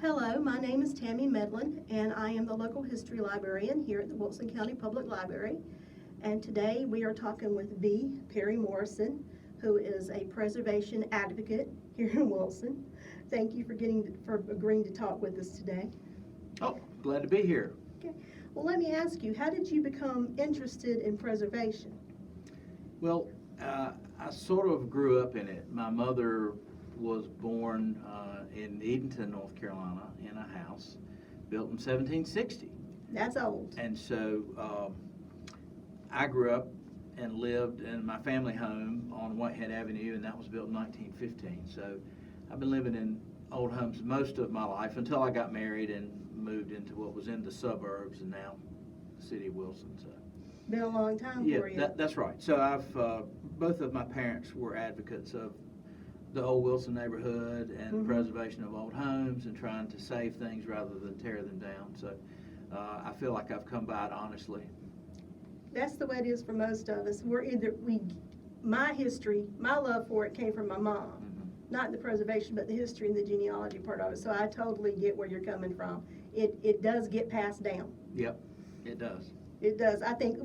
Hello, my name is Tammy Medlin, and I am the local history librarian here at the Wilson County Public Library. And today we are talking with Perry Morrison, who is a preservation advocate here in Wilson. Thank you for agreeing to talk with us today. Oh, glad to be here. Okay. Well, let me ask you, how did you become interested in preservation? Well, I sort of grew up in it. My mother was born in Edenton, North Carolina, in a house built in 1760. That's old. And so I grew up and lived in my family home on Whitehead Avenue, and that was built in 1915. So I've been living in old homes most of my life until I got married and moved into what was in the suburbs and now the city of Wilson. So Been a long time for you. That's right. So I've both of my parents were advocates of the old Wilson neighborhood and preservation of old homes and trying to save things rather than tear them down. So I feel like I've come by it honestly. That's the way it is for most of us. My history, my love for it came from my mom. Not the preservation, but the history and the genealogy part of it. So I totally get where you're coming from. It does get passed down. Yep, it does. It does. I think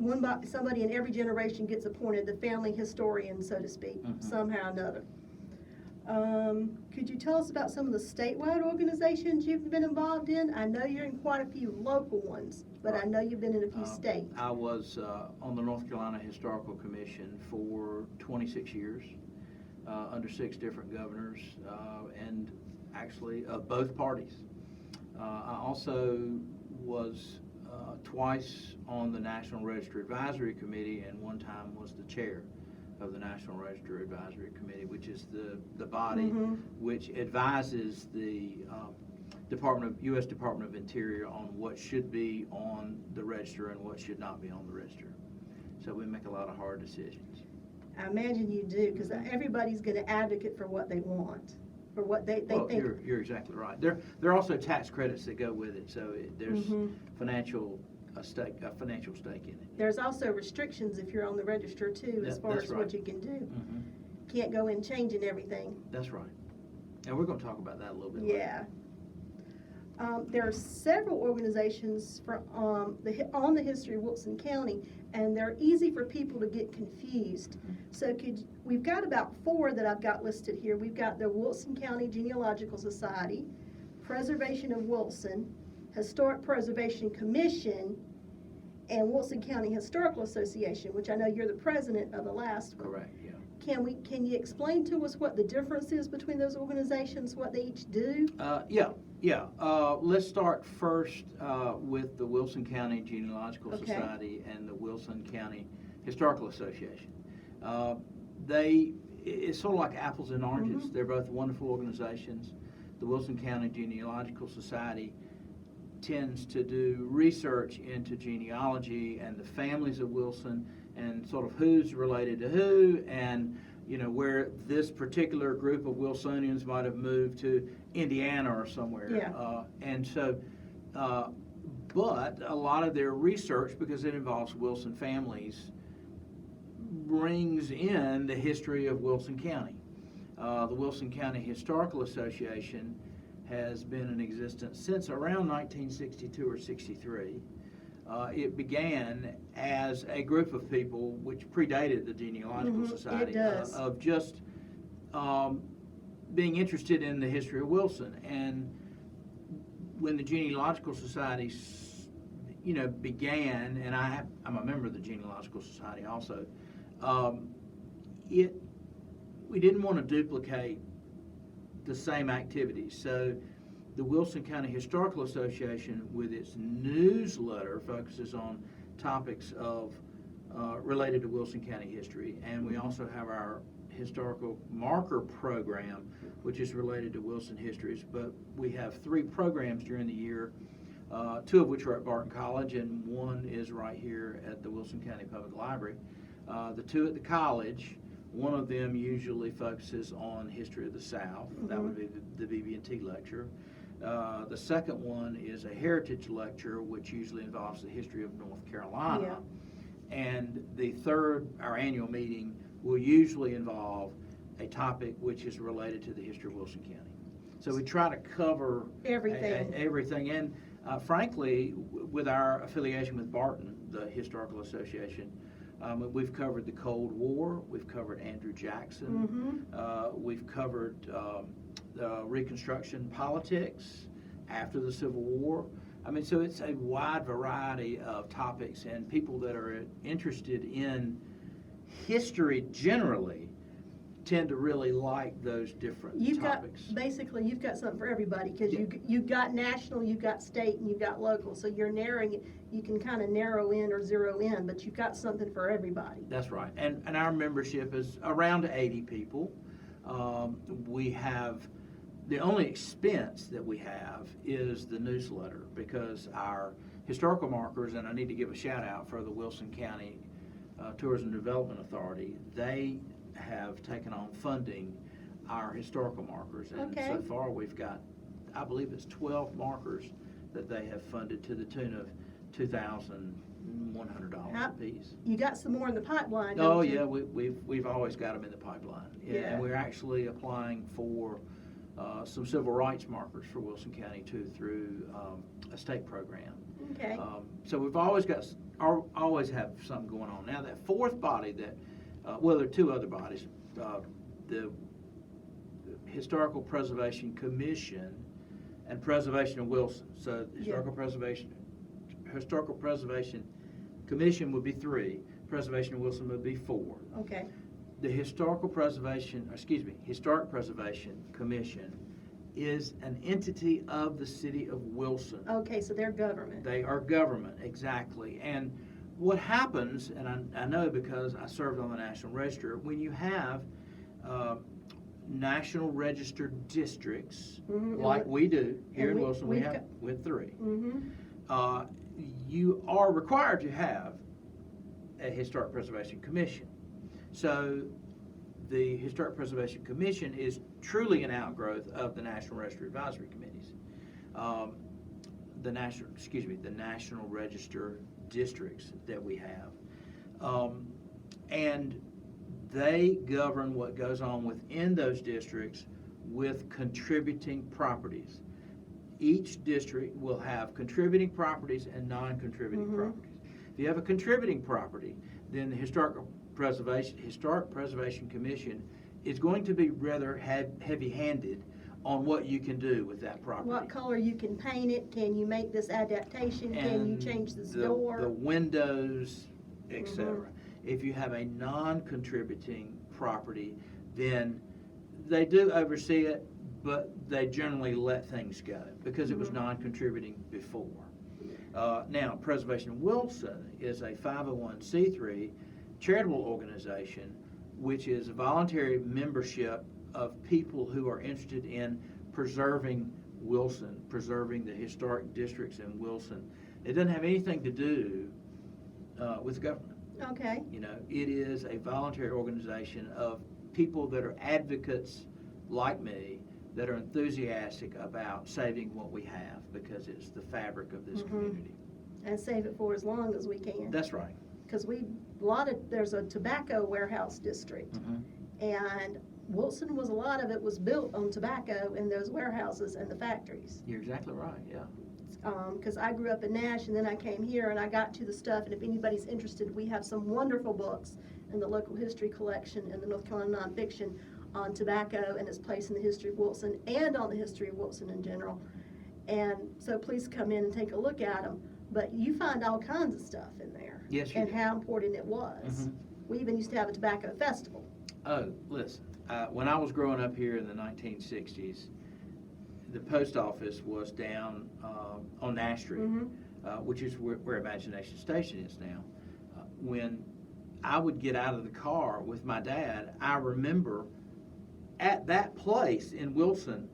somebody in every generation gets appointed the family historian, so to speak, somehow or another. Could you tell us about some of the statewide organizations you've been involved in? I know you're in quite a few local ones, but I know you've been in a few states. I was on the North Carolina Historical Commission for 26 years under 6 different governors and actually of both parties. I also was twice on the National Register Advisory Committee and one time was the chair of the National Register Advisory Committee, which is the body which advises the U.S. Department of Interior on what should be on the register and what should not be on the register. So we make a lot of hard decisions. I imagine you do, because everybody's going to advocate for what they want, for what they think. You're exactly right. There are also tax credits that go with it, so there's a financial stake in it. There's also restrictions if you're on the register too, as far as what you can do. Can't go in changing everything. That's right. And we're going to talk about that a little bit later. Yeah. There are several organizations on the history of Wilson County, and they're easy for people to get confused. So we've got about 4 that I've got listed here. We've got the Wilson County Genealogical Society, Preservation of Wilson, Historic Preservation Commission, and Wilson County Historical Association, which I know you're the president of the last one. Correct, yeah. Can you explain to us what the difference is between those organizations, what they each do? Yeah. Let's start first with the Wilson County Genealogical Society and the Wilson County Historical Association. It's sort of like apples and oranges. They're both wonderful organizations. The Wilson County Genealogical Society tends to do research into genealogy and the families of Wilson and sort of who's related to who and where this particular group of Wilsonians might have moved to Indiana or somewhere. But a lot of their research, because it involves Wilson families, brings in the history of Wilson County. The Wilson County Historical Association has been in existence since around 1962 or 63. It began as a group of people which predated the Genealogical Society of just being interested in the history of Wilson. And when the Genealogical Society began, and I'm a member of the Genealogical Society also, we didn't want to duplicate the same activities. So the Wilson County Historical Association, with its newsletter, focuses on topics related to Wilson County history. And we also have our historical marker program, which is related to Wilson histories. But we have 3 programs during the year, 2 of which are at Barton College, and 1 is right here at the Wilson County Public Library. The 2 at the college, one of them usually focuses on history of the South. That would be the BB&T lecture. The second one is a heritage lecture, which usually involves the history of North Carolina. And the third, our annual meeting, will usually involve a topic which is related to the history of Wilson County. So we try to cover Everything. everything. And frankly, with our affiliation with Barton, the Historical Association, we've covered the Cold War, we've covered Andrew Jackson, we've covered Reconstruction politics after the Civil War. I mean, so it's a wide variety of topics, and people that are interested in history generally tend to really like those different topics. Basically, you've got something for everybody, because you've got national, you've got state, and you've got local. So you're narrowing it. You can kind of narrow in or zero in, but you've got something for everybody. That's right. And our membership is around 80 people. We have, the only expense that we have is the newsletter, because our historical markers, and I need to give a shout out for the Wilson County Tourism Development Authority, they have taken on funding our historical markers, and so far we've got, I believe it's 12 markers that they have funded to the tune of $2,100 a piece. You got some more in the pipeline, Oh don't you? yeah, we've always got them in the pipeline. Yeah. And we're actually applying for some civil rights markers for Wilson County too, through a state program. Okay. So we've always have something going on. Now that fourth body that, well, there are two other bodies, the Historical Preservation Commission and Preservation of Wilson. So the Historical Preservation Commission would be 3, Preservation of Wilson would be 4. Okay. The Historic Preservation Commission is an entity of the city of Wilson. Okay, so they're government. They are government, exactly. And what happens, and I know because I served on the National Register, when you have National Registered districts, like we do here in Wilson, we have 3. You are required to have a Historic Preservation Commission. So the Historic Preservation Commission is truly an outgrowth of the National Register Advisory Committees. The National Register districts that we have. And they govern what goes on within those districts with contributing properties. Each district will have contributing properties and non-contributing properties. If you have a contributing property, then the Historic Preservation Commission is going to be rather heavy-handed on what you can do with that property. What color you can paint it, can you make this adaptation, can you change this door? The windows, etc. If you have a non-contributing property, then they do oversee it, but they generally let things go because it was non-contributing before. Now, Preservation Wilson is a 501c3 charitable organization, which is a voluntary membership of people who are interested in preserving Wilson, preserving the historic districts in Wilson. It doesn't have anything to do with the government. Okay. You know, it is a voluntary organization of people that are advocates like me, that are enthusiastic about saving what we have because it's the fabric of this community. And save it for as long as we can. That's right. Because there's a tobacco warehouse district, and Wilson a lot of it was built on tobacco in those warehouses and the factories. You're exactly right, yeah. Because I grew up in Nash, and then I came here and I got to the stuff, and if anybody's interested, we have some wonderful books in the local history collection and the North Carolina nonfiction on tobacco and its place in the history of Wilson and on the history of Wilson in general. And so please come in and take a look at them. But you find all kinds of stuff in there. Yes, you and do. How important it was. We even used to have a tobacco festival. Oh, listen, when I was growing up here in the 1960s, the post office was down on Nash Street, which is where Imagination Station is now. When I would get out of the car with my dad, I remember at that place in Wilson,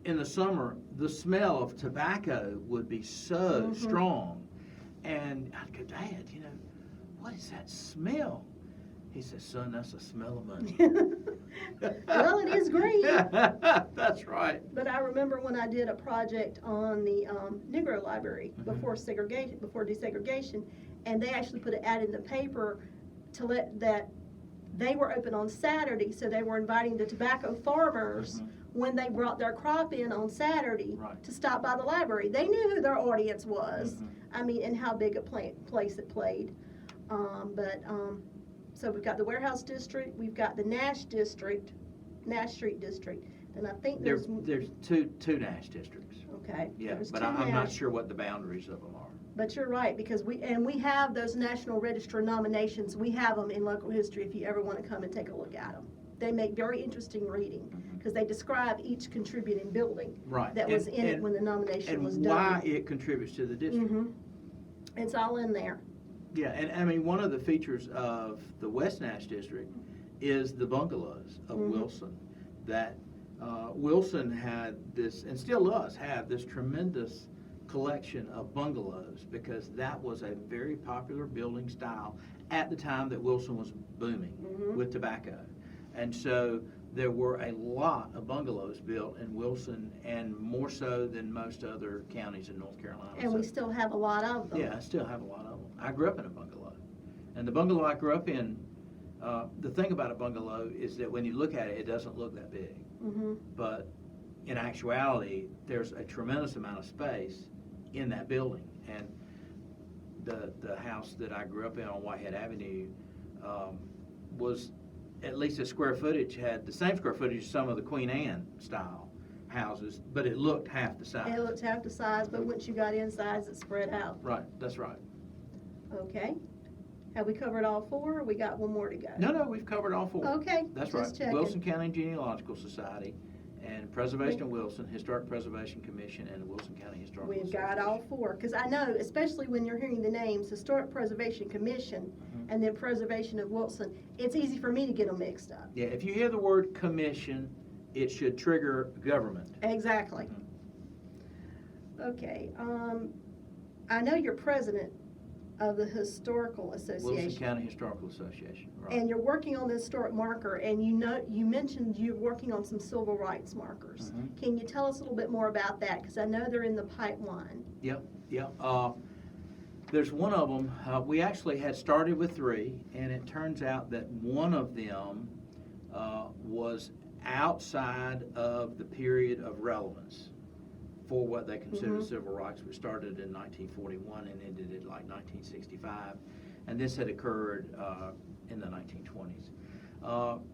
in the summer, the smell of tobacco would be so strong. And I'd go, Dad, you know, what is that smell? He said, son, that's the smell of money. Well, it is great. That's right. But I remember when I did a project on the Negro Library before desegregation, and they actually put an ad in the paper to let that they were open on Saturday, so they were inviting the tobacco farmers when they brought their crop in on Saturday Right. to stop by the library. They knew who their audience was. Mhm. I mean, and how big a place it played. So we've got the Warehouse District, we've got the Nash District, Nash Street District, and I think There's there's two Nash districts. okay. Yeah, there's but two I'm not Nash. sure what the boundaries of them are. But you're right, because we have those National Register nominations. We have them in local history if you ever want to come and take a look at them. They make very interesting reading because they describe each contributing building Right. that was in it when the nomination was And done. why it contributes to the district. Mhm. It's all in there. Yeah, and I mean, one of the features of the West Nash District is the bungalows of Wilson. That Wilson had this, and still does have this tremendous collection of bungalows because that was a very popular building style at the time that Wilson was booming with tobacco. And so there were a lot of bungalows built in Wilson, and more so than most other counties in North Carolina. And we still have a lot of them. Yeah, I still have a lot of them. I grew up in a bungalow. And the bungalow I grew up in, the thing about a bungalow is that when you look at it, it doesn't look that big. But in actuality, there's a tremendous amount of space in that building. And the house that I grew up in on Whitehead Avenue was, at least the square footage, had the same square footage as some of the Queen Anne style houses, but it looked half the size. It looked half the size, but once you got inside, it spread out. Right, that's right. Okay. Have we covered all four, or we got one more to go? No, we've covered all four. Okay, That's just right. checking. Wilson County Genealogical Society and Preservation of Wilson, Historic Preservation Commission, and the Wilson County Historical We've Association. got all four, because I know, especially when you're hearing the names, Historic Preservation Commission and then Preservation of Wilson, it's easy for me to get them mixed up. Yeah, if you hear the word commission, it should trigger government. Exactly. Okay, I know you're president of the Historical Association. Wilson County Historical Association, right. And you're working on the historic marker, and you mentioned you're working on some civil rights markers. Can you tell us a little bit more about that? Because I know they're in the pipeline. Yep. There's one of them, we actually had started with 3, and it turns out that one of them was outside of the period of relevance for what they consider civil rights. We started in 1941 and ended in like 1965, and this had occurred in the 1920s.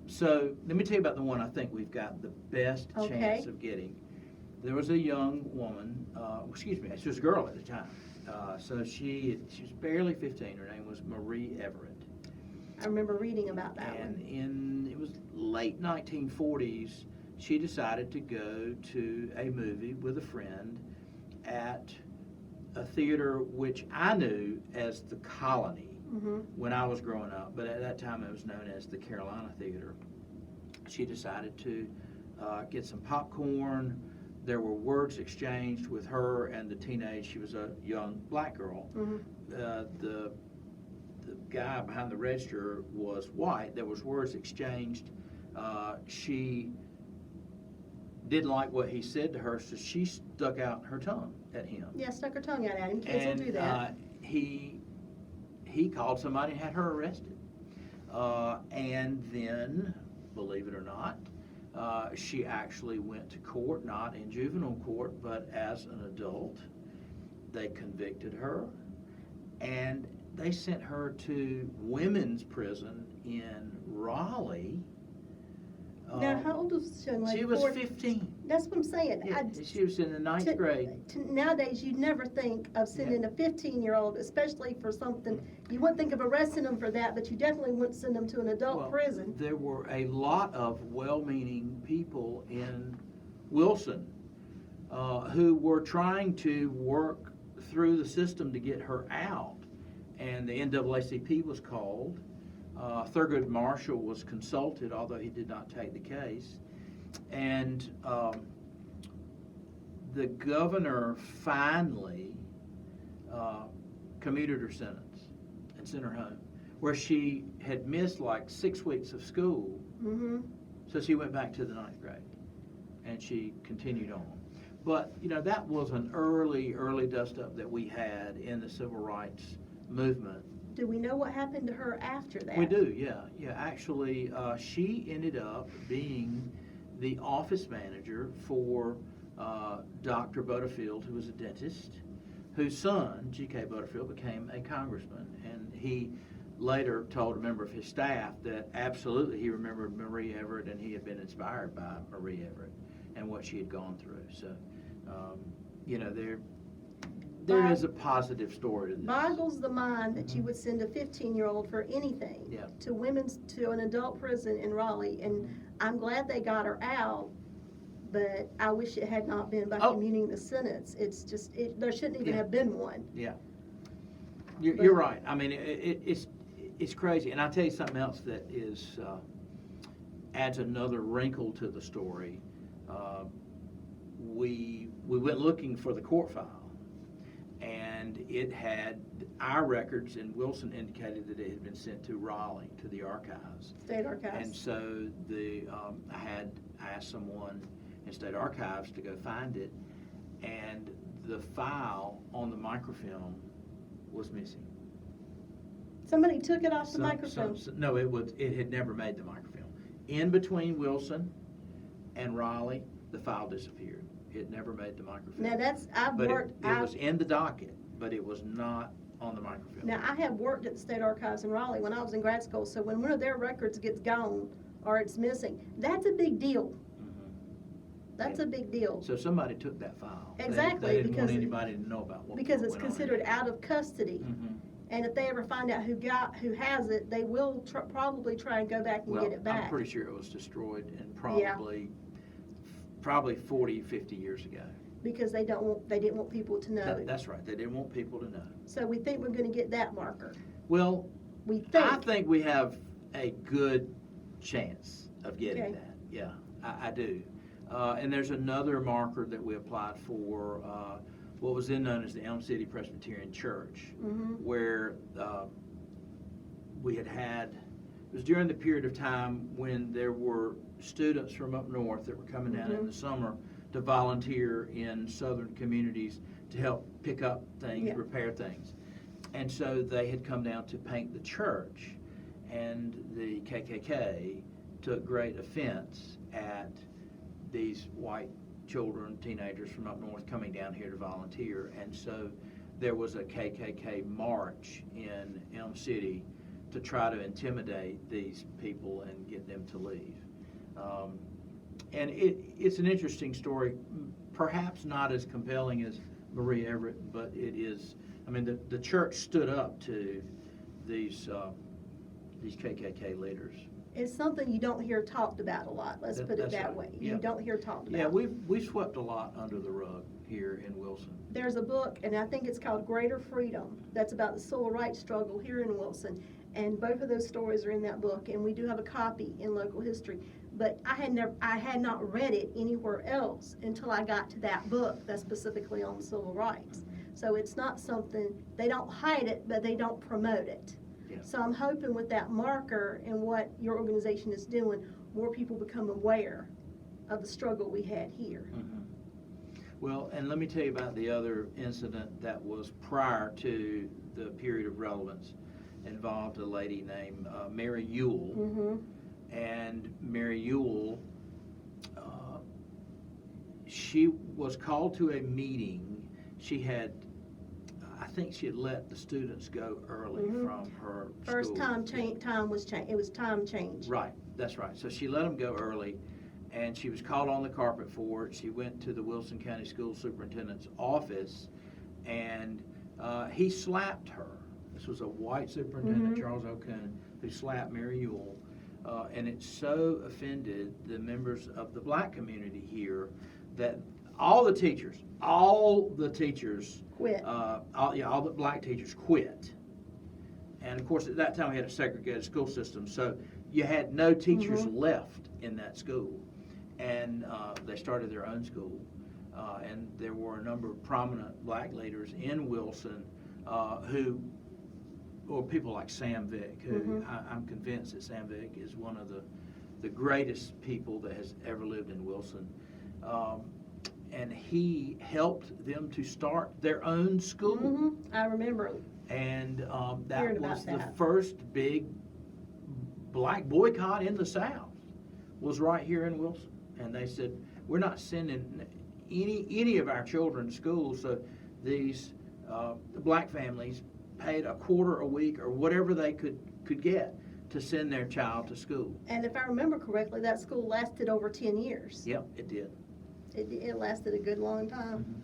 So let me tell you about the one I think we've got the best chance of getting. There was a young woman, she was a girl at the time, so she was barely 15. Her name was Marie Everett. I remember reading about that And it was late 1940s, she decided to go to a movie with a friend at a theater which I knew as the Colony when I was growing up, but at that time it was known as the Carolina Theater. She decided to get some popcorn. There were words exchanged with her and she was a young black girl. The guy behind the register was white. There was words exchanged. She didn't like what he said to her, so she stuck out her tongue at him. Yeah, stuck her tongue out at him. Kids will do that. He called somebody and had her arrested. And then, believe it or not, she actually went to court, not in juvenile court, but as an adult. They convicted her, and they sent her to women's prison in Raleigh. Now, how old was this young lady? She was 15. That's what I'm saying. Yeah, she was in the 9th grade. Nowadays, you'd never think of sending a 15-year-old, especially for something. You wouldn't think of arresting them for that, but you definitely wouldn't send them to an adult prison. There were a lot of well-meaning people in Wilson who were trying to work through the system to get her out. And the NAACP was called. Thurgood Marshall was consulted, although he did not take the case. And the governor finally commuted her sentence and sent her home, where she had missed like 6 weeks of school. So she went back to the 9th grade, and she continued on. But, that was an early dust-up that we had in the civil rights movement. Do we know what happened to her after that? We do, yeah. Actually, she ended up being the office manager for Dr. Butterfield, who was a dentist, whose son, G.K. Butterfield, became a congressman. And he later told a member of his staff that absolutely he remembered Marie Everett, and he had been inspired by Marie Everett and what she had gone through. So, there is a positive story to this. Boggles the mind that you would send a 15-year-old for anything to an adult prison in Raleigh, and I'm glad they got her out, but I wish it had not been by commuting the sentence. It's just there shouldn't even have been one. Yeah, you're right. I mean, it's crazy, and I'll tell you something else that is adds another wrinkle to the story. We went looking for the court file. And it had, our records in Wilson indicated that it had been sent to Raleigh, to the archives. State archives. And so I had asked someone in State Archives to go find it, and the file on the microfilm was missing. Somebody took it off the microfilm? No, it had never made the microfilm. In between Wilson and Raleigh, the file disappeared. It never made the microfilm. Now It was in the docket, but it was not on the microfilm. Now, I have worked at the State Archives in Raleigh when I was in grad school, so when one of their records gets gone or it's missing, that's a big deal. That's a big deal. So somebody took that file. Exactly. They didn't want anybody to know about what because it's went on considered there. out of custody. And if they ever find out who has it, they will probably try and go back and get it back. I'm pretty sure it was destroyed and probably 40, 50 years ago. Because they didn't want people to know. That's right. They didn't want people to know. So we think we're going to get that marker. Well, I think we have a good chance of getting that. Yeah, I do. And there's another marker that we applied for, what was then known as the Elm City Presbyterian Church, where it was during the period of time when there were students from up north that were coming down in the summer to volunteer in southern communities to help pick up things, repair things. And so they had come down to paint the church, and the KKK took great offense at these white children, teenagers from up north coming down here to volunteer. And so there was a KKK march in Elm City to try to intimidate these people and get them to leave. And it's an interesting story, perhaps not as compelling as Marie Everett, but it is. I mean, the church stood up to these KKK leaders. It's something you don't hear talked about a lot. Let's put it that way. You don't hear talked about. Yeah, we've swept a lot under the rug here in Wilson. There's a book, and I think it's called Greater Freedom, that's about the civil rights struggle here in Wilson. And both of those stories are in that book, and we do have a copy in local history. But I had not read it anywhere else until I got to that book that's specifically on civil rights. So it's not something, they don't hide it, but they don't promote it. Yeah. So I'm hoping with that marker and what your organization is doing, more people become aware of the struggle we had here. Well, and let me tell you about the other incident that was prior to the period of relevance. Involved a lady named Mary Ewell. And Mary Ewell, she was called to a meeting. I think she had let the students go early from her First school. time was changed. It was time change. Right, that's right. So she let them go early, and she was called on the carpet for it. She went to the Wilson County School Superintendent's office, and he slapped her. This was a white superintendent, Charles O'Coon, who slapped Mary Ewell. And it so offended the members of the black community here that all the teachers quit. All the black teachers quit. And of course, at that time we had a segregated school system, so you had no teachers left in that school. And they started their own school. And there were a number of prominent black leaders in Wilson or people like Sam Vick, who I'm convinced that Sam Vick is one of the greatest people that has ever lived in Wilson. And he helped them to start their own school. I remember. And that was the first big black boycott in the South, was right here in Wilson. And they said, we're not sending any of our children to school, so these black families paid a quarter a week or whatever they could get to send their child to school. And if I remember correctly, that school lasted over 10 years. Yep, it did. It lasted a good long time.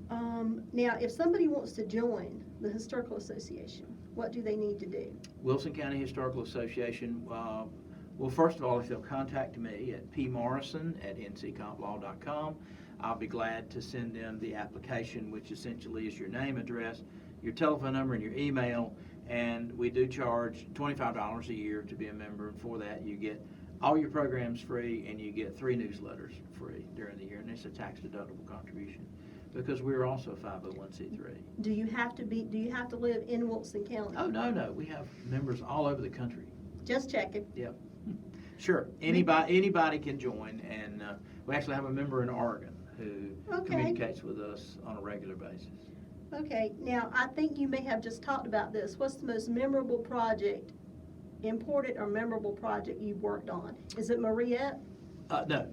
Mm-hmm. Now, if somebody wants to join the Historical Association, what do they need to do? Wilson County Historical Association, well, first of all, if they'll contact me at pmorrison@nccomplaw.com, I'll be glad to send them the application, which essentially is your name, address, your telephone number, and your email. And we do charge $25 a year to be a member. And for that, you get all your programs free, and you get 3 newsletters free during the year. And it's a tax-deductible contribution because we're also a 501c3. Do you have to live in Wilson County? Oh, no. We have members all over the country. Just checking. Yep. Sure. Anybody can join, and we actually have a member in Oregon who communicates with us on a regular basis. Okay. Now, I think you may have just talked about this. What's the most memorable project, important or memorable project you've worked on? Is it Mariette? No.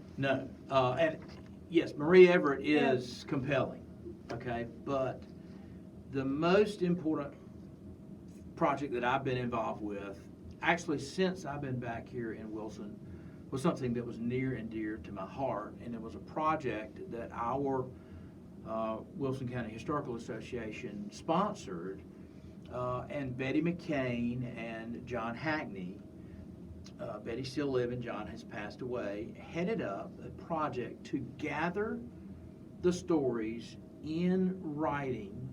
And yes, Marie Everett is compelling, okay? But the most important project that I've been involved with, actually since I've been back here in Wilson, was something that was near and dear to my heart, and it was a project that our Wilson County Historical Association sponsored, and Betty McCain and John Hackney, Betty's still living, John has passed away, headed up a project to gather the stories in writing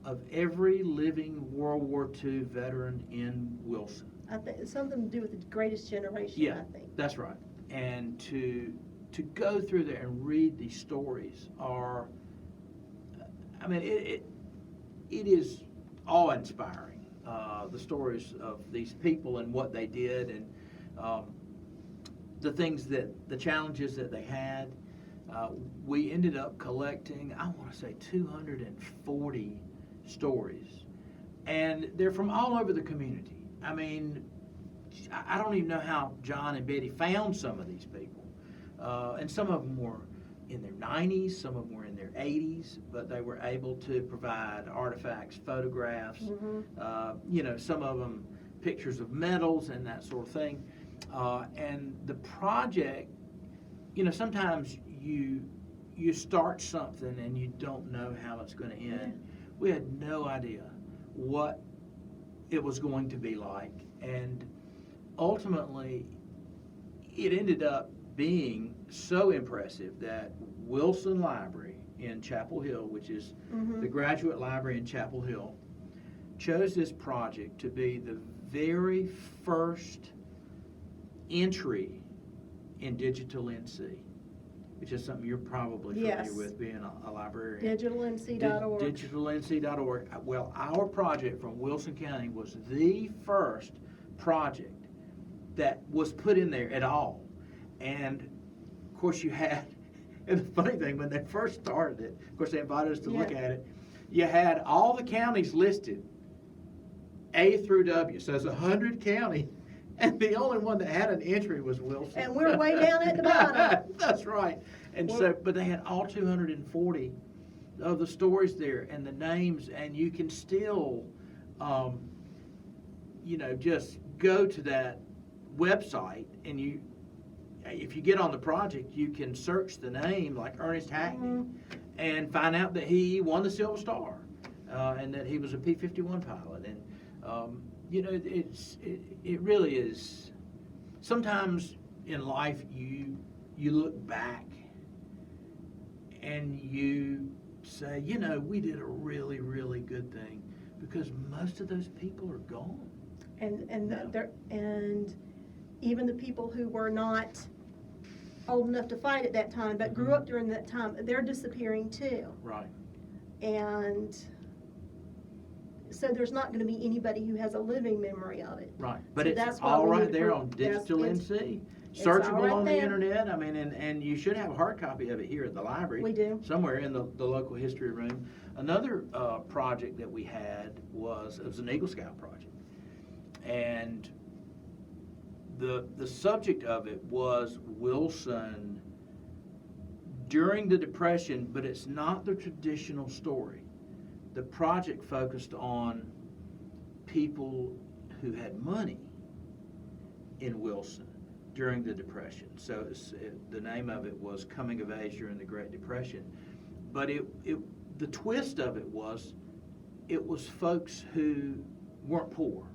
of every living World War II veteran in Wilson. I think it's something to do with the Greatest Generation, Yeah, I think. that's right. And to go through there and read these stories are, I mean, it is awe-inspiring, the stories of these people and what they did, and the challenges that they had. We ended up collecting, I want to say, 240 stories, and they're from all over the community. I mean, I don't even know how John and Betty found some of these people, and some of them were in their 90s, some of them were in their 80s, but they were able to provide artifacts, photographs, some of them pictures of medals and that sort of thing. And the project, sometimes you start something and you don't know how it's going to end. We had no idea what it was going to be like, and ultimately it ended up being so impressive that Wilson Library in Chapel Hill, which is the graduate library in Chapel Hill, chose this project to be the very first entry in Digital NC, which is something you're probably familiar with, being a librarian. DigitalNC.org. DigitalNC.org. Well, our project from Wilson County was the first project that was put in there at all. And, of course, you had, and the funny thing, when they first started it, of course, they invited us to look at it, you had all the counties listed, A through W, so it's 100 counties. And the only one that had an entry was Wilson. And we're way down at the bottom. That's right. And but they had all 240 of the stories there and the names, and you can still, just go to that website, and if you get on the project, you can search the name, like Ernest Hackney, and find out that he won the Silver Star, and that he was a P-51 pilot. And it really is. Sometimes in life you look back and you say, we did a really, really good thing, because most of those people are gone. And even the people who were not old enough to fight at that time but grew up during that time, they're disappearing too. Right. And so there's not going to be anybody who has a living memory of it. Right, but So it's that's why all we right need there to on prove- Digital it's- NC. it's all Searchable right on the there. internet. I mean, and you should have a hard copy of it here at the library. We do. Somewhere in the local history room. Another project that we had it was an Eagle Scout project. And the subject of it was Wilson during the Depression, but it's not the traditional story. The project focused on people who had money in Wilson during the Depression. So the name of it was Coming of Age During the Great Depression. But the twist of it was folks who weren't poor.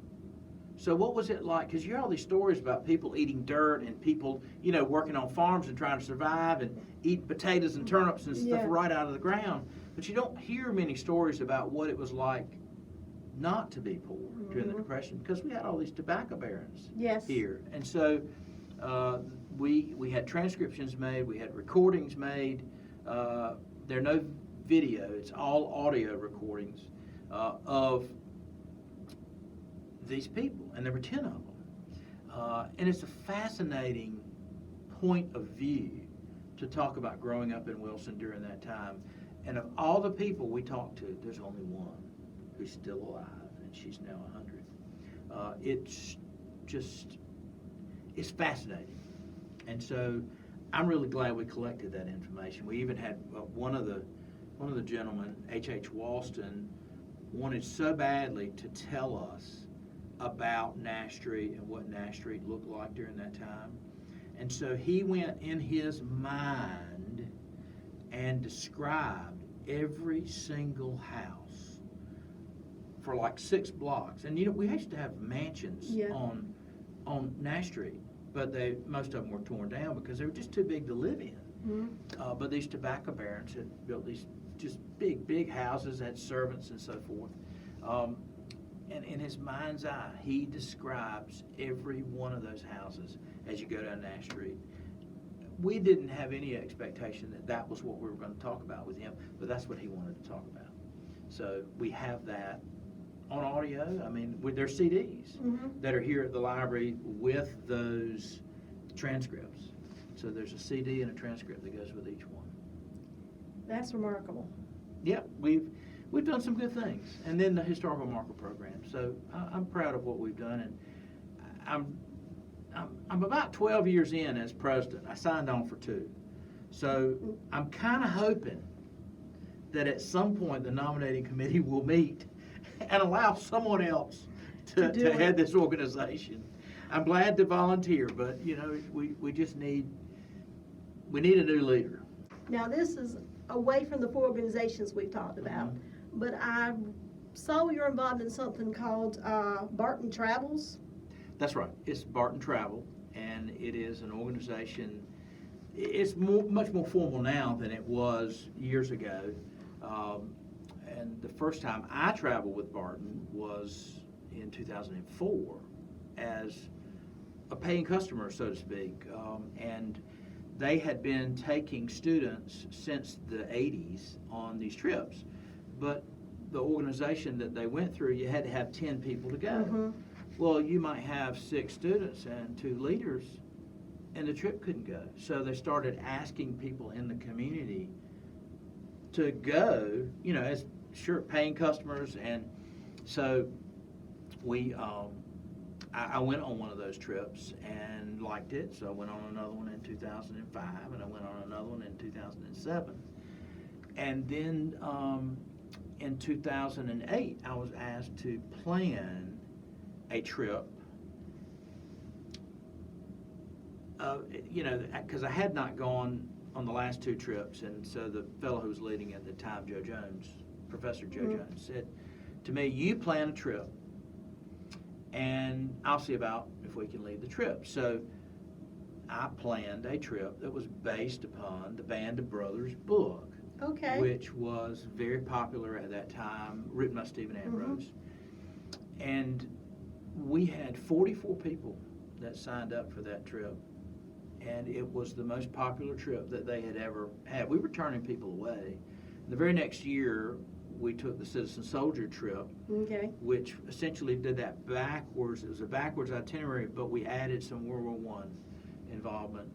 So what was it like? Because you hear all these stories about people eating dirt and people, working on farms and trying to survive and eating potatoes and turnips and stuff right out of the ground. But you don't hear many stories about what it was like not to be poor during the Depression, because we had all these tobacco barons here. And so we had transcriptions made, we had recordings made. There are no video, it's all audio recordings of these people, and there were 10 of them. And it's a fascinating point of view to talk about growing up in Wilson during that time. And of all the people we talked to, there's only one who's still alive, and she's now 100. It's fascinating. And so I'm really glad we collected that information. We even had one of the gentlemen, H.H. Walston, wanted so badly to tell us about Nash Street and what Nash Street looked like during that time. And so he went in his mind and described every single house for like 6 blocks. And we used to have mansions on Nash Street, but most of them were torn down because they were just too big to live in. But these tobacco barons had built these just big houses, had servants and so forth. And in his mind's eye, he describes every one of those houses as you go down Nash Street. We didn't have any expectation that was what we were going to talk about with him, but that's what he wanted to talk about. So we have that on audio. I mean, with their CDs that are here at the library with those transcripts. So there's a CD and a transcript that goes with each one. That's remarkable. Yeah, we've done some good things. And then the historical marker program. So I'm proud of what we've done, and I'm about 12 years in as president. I signed on for 2. So I'm kind of hoping that at some point the nominating committee will meet and allow someone else to head this organization. I'm glad to volunteer, but we just need a new leader. Now this is away from the 4 organizations we've talked about, but I saw you're involved in something called Barton Travels. That's right. It's Barton Travel, and it is an organization. It's much more formal now than it was years ago. And the first time I traveled with Barton was in 2004 as a paying customer, so to speak. And they had been taking students since the 80s on these trips. But the organization that they went through, you had to have 10 people to go. Well, you might have 6 students and 2 leaders, and the trip couldn't go. So they started asking people in the community to go, as paying customers. And so I went on one of those trips and liked it. So I went on another one in 2005, and I went on another one in 2007. And then in 2008, I was asked to plan a trip, because I had not gone on the last 2 trips, and so the fellow who was leading at the time, Professor Joe Jones, said to me, "You plan a trip, and I'll see about if we can lead the trip." So I planned a trip that was based upon the Band of Brothers book, which was very popular at that time, written by Stephen Ambrose. And we had 44 people that signed up for that trip, and it was the most popular trip that they had ever had. We were turning people away. The very next year, we took the Citizen Soldier trip, which essentially did that backwards. It was a backwards itinerary, but we added some World War I involvement,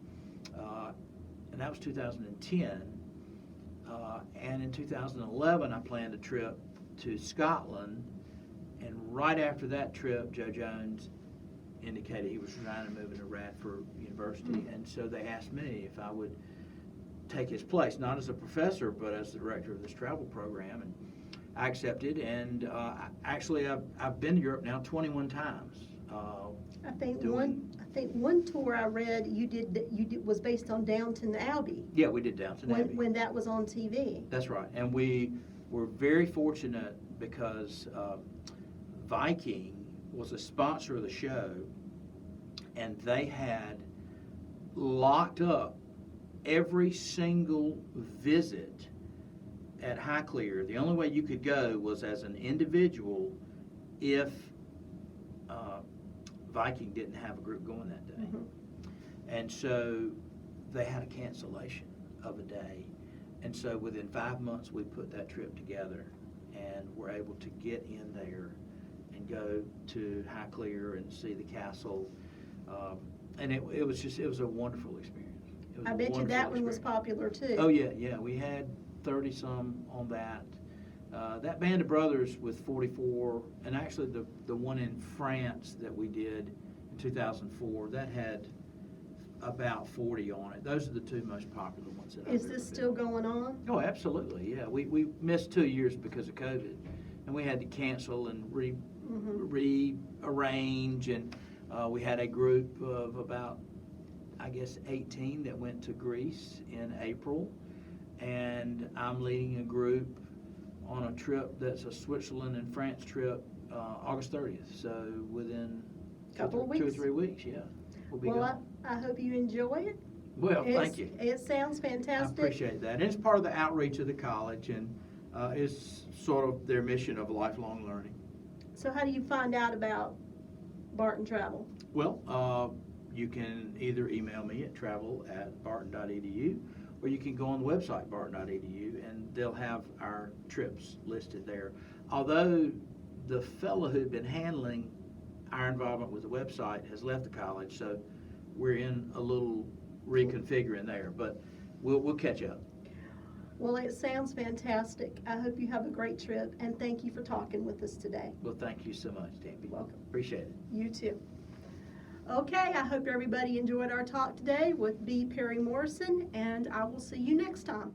and that was 2010. And in 2011, I planned a trip to Scotland, and right after that trip, Joe Jones indicated he was trying to move into Radford University, and so they asked me if I would take his place, not as a professor, but as the director of this travel program. And I accepted, and actually I've been to Europe now 21 times. I think one tour I read you did was based on Downton Abbey. Yeah, we did Downton Abbey. When that was on TV. That's right, and we were very fortunate because Viking was a sponsor of the show, and they had locked up every single visit at Highclere. The only way you could go was as an individual if Viking didn't have a group going that day. Mm-hmm. And so they had a cancellation of a day. And so within 5 months, we put that trip together and were able to get in there and go to Highclere and see the castle. And it was a wonderful experience. I bet you that one was popular too. Oh, yeah. We had 30-some on that. That Band of Brothers with 44, and actually the one in France that we did in 2004, that had about 40 on it. Those are the two most popular ones that Is this still going on? Oh, absolutely, yeah. We missed 2 years because of COVID, and we had to cancel and rearrange, and we had a group of about, I guess, 18 that went to Greece in April, and I'm leading a group on a trip that's a Switzerland and France trip, August 30th. So within Couple of 2 or weeks. 3 weeks, yeah, we'll be Well, gone. I hope you enjoy it. Well, thank you. It sounds I fantastic. appreciate that. And it's part of the outreach of the college, and it's sort of their mission of lifelong learning. So how do you find out about Barton Travel? Well, you can either email me at travel@barton.edu, or you can go on the website, barton.edu, and they'll have our trips listed there. Although the fellow who'd been handling our involvement with the website has left the college, so we're in a little reconfiguring there, but we'll catch up. Well, it sounds fantastic. I hope you have a great trip, and thank you for talking with us today. Well, thank you so much, Tammy. Welcome. Appreciate it. You too. Okay, I hope everybody enjoyed our talk today with B. Perry Morrison, and I will see you next time.